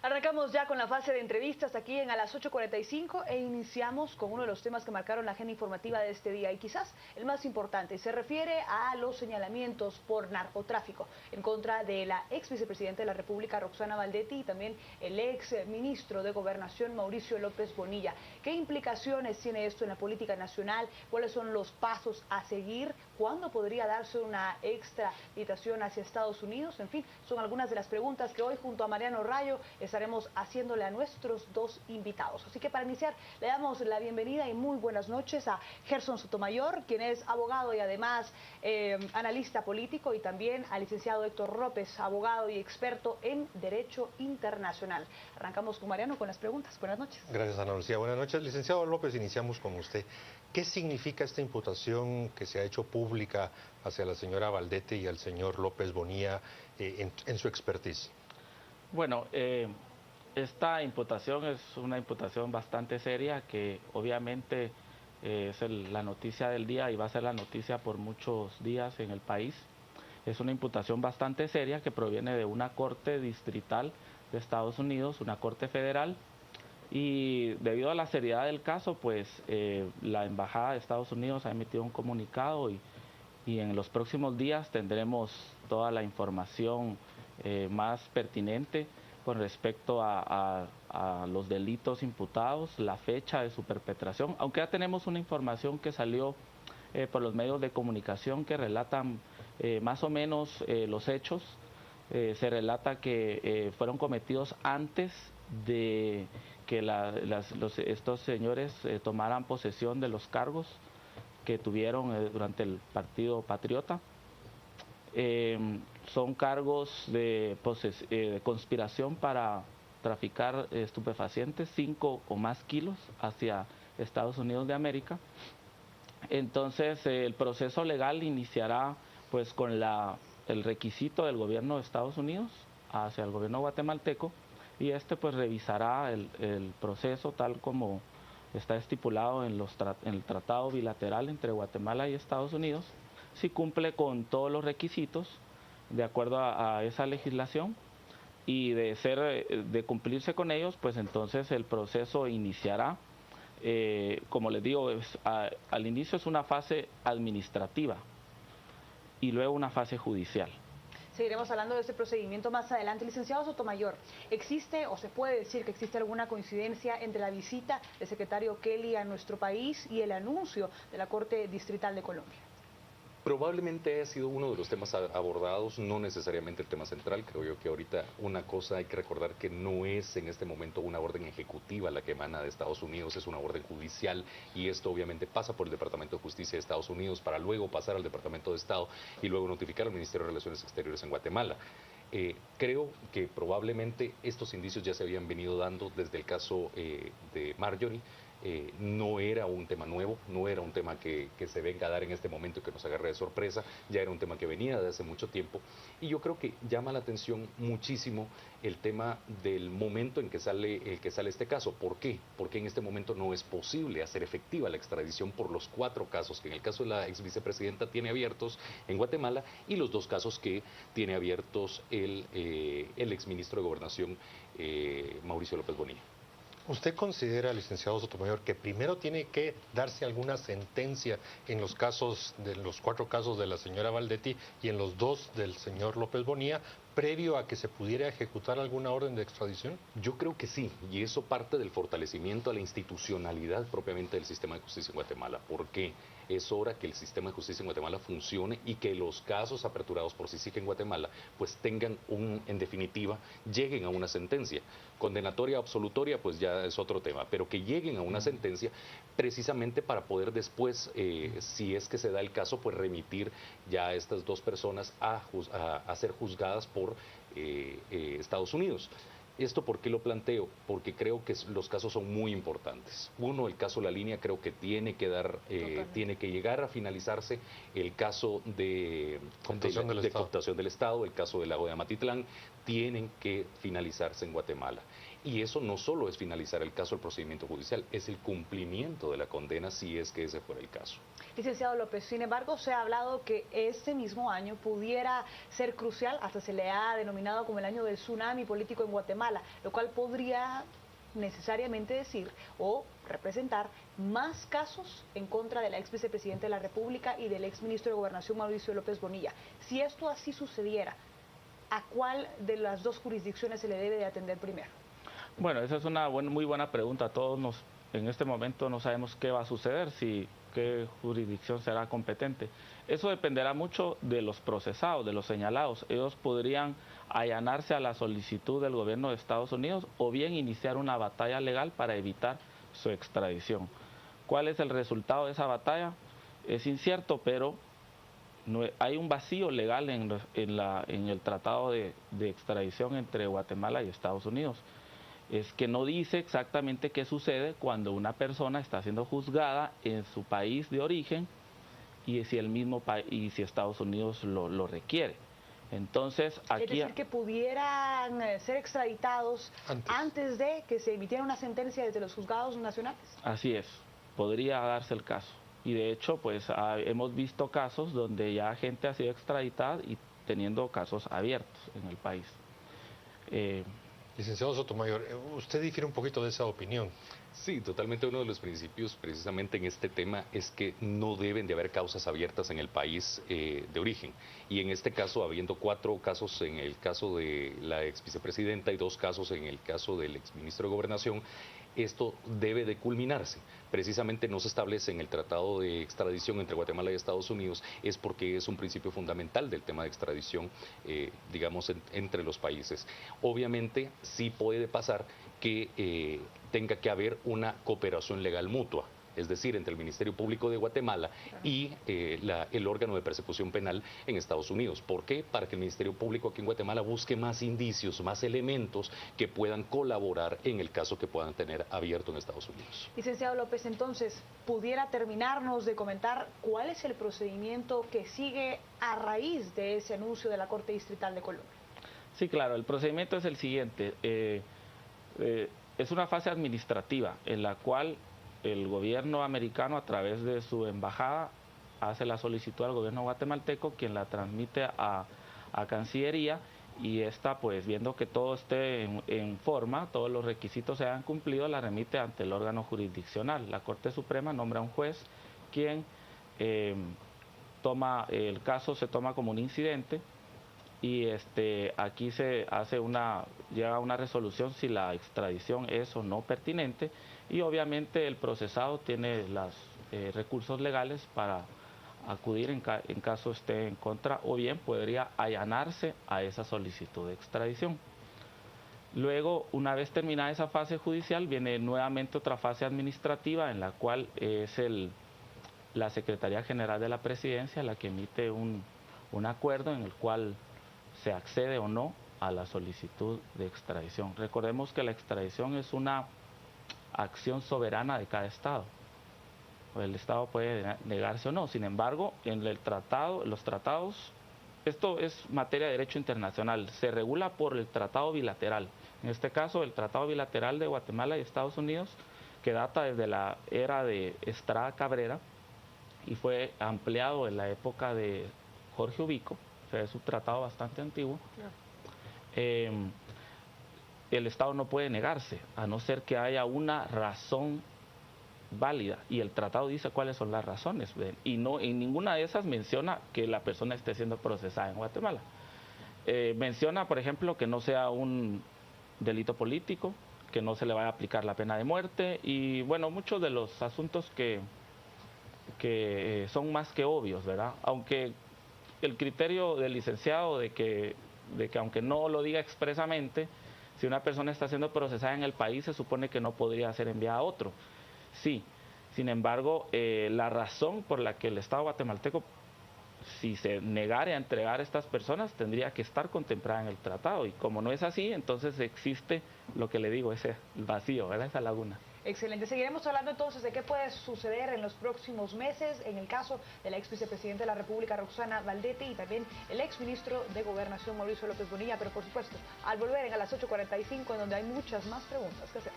Arrancamos ya con la fase de entrevistas aquí en a las 8:45 e iniciamos con uno de los temas que marcaron la agenda informativa de este día y quizás el más importante. Se refiere a los señalamientos por narcotráfico en contra de la ex vicepresidenta de la República, Roxana Baldetti, y también el ex ministro de Gobernación, Mauricio López Bonilla. ¿Qué implicaciones tiene esto en la política nacional? ¿Cuáles son los pasos a seguir? ¿Cuándo podría darse una extraditación hacia Estados Unidos? En fin, son algunas de las preguntas que hoy junto a Mariano Rayo estaremos haciéndole a nuestros dos invitados. Así que para iniciar le damos la bienvenida y muy buenas noches a Gerson Sotomayor, quien es abogado y además analista político, y también al licenciado Héctor López, abogado y experto en Derecho Internacional. Arrancamos con Mariano con las preguntas. Buenas noches. Gracias, Ana Lucía. Buenas noches. Licenciado López, iniciamos con usted. ¿Qué significa esta imputación que se ha hecho pública hacia la señora Baldetti y al señor López Bonilla en su expertise? Bueno, esta imputación es una imputación bastante seria que obviamente es la noticia del día y va a ser la noticia por muchos días en el país. Es una imputación bastante seria que proviene de una corte distrital de Estados Unidos, una corte federal, y debido a la seriedad del caso, pues la Embajada de Estados Unidos ha emitido un comunicado y en los próximos días tendremos toda la información más pertinente con respecto a los delitos imputados, la fecha de su perpetración, aunque ya tenemos una información que salió por los medios de comunicación que relatan más o menos los hechos. Se relata que fueron cometidos antes de que estos señores tomaran posesión de los cargos que tuvieron durante el Partido Patriota. Son cargos de conspiración para traficar estupefacientes, 5 o más kilos hacia Estados Unidos de América. Entonces el proceso legal iniciará pues con el requisito del gobierno de Estados Unidos hacia el gobierno guatemalteco, y pues revisará el proceso tal como está estipulado en el tratado bilateral entre Guatemala y Estados Unidos, si cumple con todos los requisitos de acuerdo a esa legislación, y de cumplirse con ellos, pues entonces el proceso iniciará. Como les digo, al inicio es una fase administrativa y luego una fase judicial. Seguiremos hablando de este procedimiento más adelante. Licenciado Sotomayor, ¿existe o se puede decir que existe alguna coincidencia entre la visita del secretario Kelly a nuestro país y el anuncio de la Corte Distrital de Colombia? Probablemente ha sido uno de los temas abordados, no necesariamente el tema central. Creo yo que ahorita una cosa hay que recordar, que no es en este momento una orden ejecutiva la que emana de Estados Unidos, es una orden judicial, y esto obviamente pasa por el Departamento de Justicia de Estados Unidos para luego pasar al Departamento de Estado y luego notificar al Ministerio de Relaciones Exteriores en Guatemala. Creo que probablemente estos indicios ya se habían venido dando desde el caso de Marjorie. No era un tema nuevo, no era un tema que se venga a dar en este momento y que nos agarre de sorpresa, ya era un tema que venía de hace mucho tiempo, y yo creo que llama la atención muchísimo el tema del momento en que sale este caso. ¿Por qué? Porque en este momento no es posible hacer efectiva la extradición por los 4 casos que en el caso de la ex vicepresidenta tiene abiertos en Guatemala y los 2 casos que tiene abiertos el ex ministro de Gobernación, Mauricio López Bonilla. ¿Usted considera, licenciado Sotomayor, que primero tiene que darse alguna sentencia en los 4 casos de la señora Baldetti y en los 2 del señor López Bonilla, previo a que se pudiera ejecutar alguna orden de extradición? Yo creo que sí, y eso parte del fortalecimiento a la institucionalidad propiamente del sistema de justicia en Guatemala. ¿Por qué? Es hora que el sistema de justicia en Guatemala funcione y que los casos aperturados por CICIG en Guatemala pues tengan en definitiva, lleguen a una sentencia. Condenatoria o absolutoria pues ya es otro tema, pero que lleguen a una sentencia precisamente para poder después, si es que se da el caso, pues remitir ya a estas 2 personas a ser juzgadas por Estados Unidos. ¿Esto por qué lo planteo? Porque creo que los casos son muy importantes. Uno, el caso La Línea, creo que tiene que llegar a finalizarse. El caso de cooptación del Estado, el caso del lago de Amatitlán, tienen que finalizarse en Guatemala. Y eso no solo es finalizar el caso, el procedimiento judicial, es el cumplimiento de la condena si es que ese fuera el caso. Licenciado López, sin embargo, se ha hablado que este mismo año pudiera ser crucial, hasta se le ha denominado como el año del tsunami político en Guatemala, lo cual podría necesariamente decir o representar más casos en contra de la ex vicepresidenta de la República y del ex ministro de Gobernación Mauricio López Bonilla. Si esto así sucediera, ¿a cuál de las dos jurisdicciones se le debe de atender primero? Bueno, esa es una muy buena pregunta. Todos en este momento no sabemos qué va a suceder, qué jurisdicción será competente. Eso dependerá mucho de los procesados, de los señalados. Ellos podrían allanarse a la solicitud del gobierno de Estados Unidos o bien iniciar una batalla legal para evitar su extradición. ¿Cuál es el resultado de esa batalla? Es incierto, pero hay un vacío legal en el tratado de extradición entre Guatemala y Estados Unidos. Es que no dice exactamente qué sucede cuando una persona está siendo juzgada en su país de origen y si el mismo y si Estados Unidos lo requiere. Entonces, aquí... Es decir, que pudieran ser extraditados antes de que se emitiera una sentencia desde los juzgados nacionales. Así es, podría darse el caso. Y de hecho, pues hemos visto casos donde ya gente ha sido extraditada y teniendo casos abiertos en el país. Licenciado Sotomayor, usted difiere un poquito de esa opinión. Sí, totalmente. Uno de los principios precisamente en este tema es que no deben de haber causas abiertas en el país de origen. Y en este caso, habiendo 4 casos en el caso de la ex vicepresidenta y 2 casos en el caso del ex ministro de Gobernación, esto debe de culminarse. Precisamente no se establece en el tratado de extradición entre Guatemala y Estados Unidos, es porque es un principio fundamental del tema de extradición, digamos, entre los países. Obviamente sí puede pasar que tenga que haber una cooperación legal mutua, es decir, entre el Ministerio Público de Guatemala y el órgano de persecución penal en Estados Unidos. ¿Por qué? Para que el Ministerio Público aquí en Guatemala busque más indicios, más elementos que puedan colaborar en el caso que puedan tener abierto en Estados Unidos. Licenciado López, entonces, ¿pudiera terminarnos de comentar cuál es el procedimiento que sigue a raíz de ese anuncio de la Corte Distrital de Colombia? Sí, claro, el procedimiento es el siguiente. Es una fase administrativa en la cual el gobierno americano, a través de su embajada, hace la solicitud al gobierno guatemalteco, quien la transmite a Cancillería, y esta, pues viendo que todo esté en forma, todos los requisitos se hayan cumplido, la remite ante el órgano jurisdiccional. La Corte Suprema nombra a un juez quien el caso se toma como un incidente, y aquí se hace llega a una resolución si la extradición es o no pertinente, y obviamente el procesado tiene los recursos legales para acudir en caso esté en contra, o bien podría allanarse a esa solicitud de extradición. Luego, una vez terminada esa fase judicial, viene nuevamente otra fase administrativa en la cual es la Secretaría General de la Presidencia la que emite un acuerdo en el cual se accede o no a la solicitud de extradición. Recordemos que la extradición es una acción soberana de cada Estado. El Estado puede negarse o no. Sin embargo, en los tratados, esto es materia de derecho internacional, se regula por el tratado bilateral. En este caso, el tratado bilateral de Guatemala y Estados Unidos, que data desde la era de Estrada Cabrera y fue ampliado en la época de Jorge Ubico. O sea, es un tratado bastante antiguo. El Estado no puede negarse, a no ser que haya una razón válida, y el tratado dice cuáles son las razones, y no en ninguna de esas menciona que la persona esté siendo procesada en Guatemala. Menciona, por ejemplo, que no sea un delito político, que no se le vaya a aplicar la pena de muerte, y bueno, muchos de los asuntos que son más que obvios, ¿verdad? Aunque el criterio del licenciado de que aunque no lo diga expresamente, si una persona está siendo procesada en el país, se supone que no podría ser enviada a otro. Sí, sin embargo, la razón por la que el Estado guatemalteco, si se negara a entregar a estas personas, tendría que estar contemplada en el tratado. Y como no es así, entonces existe lo que le digo, ese vacío, ¿verdad? Esa laguna. Excelente. Seguiremos hablando entonces de qué puede suceder en los próximos meses en el caso de la ex vicepresidenta de la República, Roxana Valdetti, y también el ex ministro de Gobernación, Mauricio López Bonilla, pero por supuesto, al volver a las 8:45, en donde hay muchas más preguntas que hacer.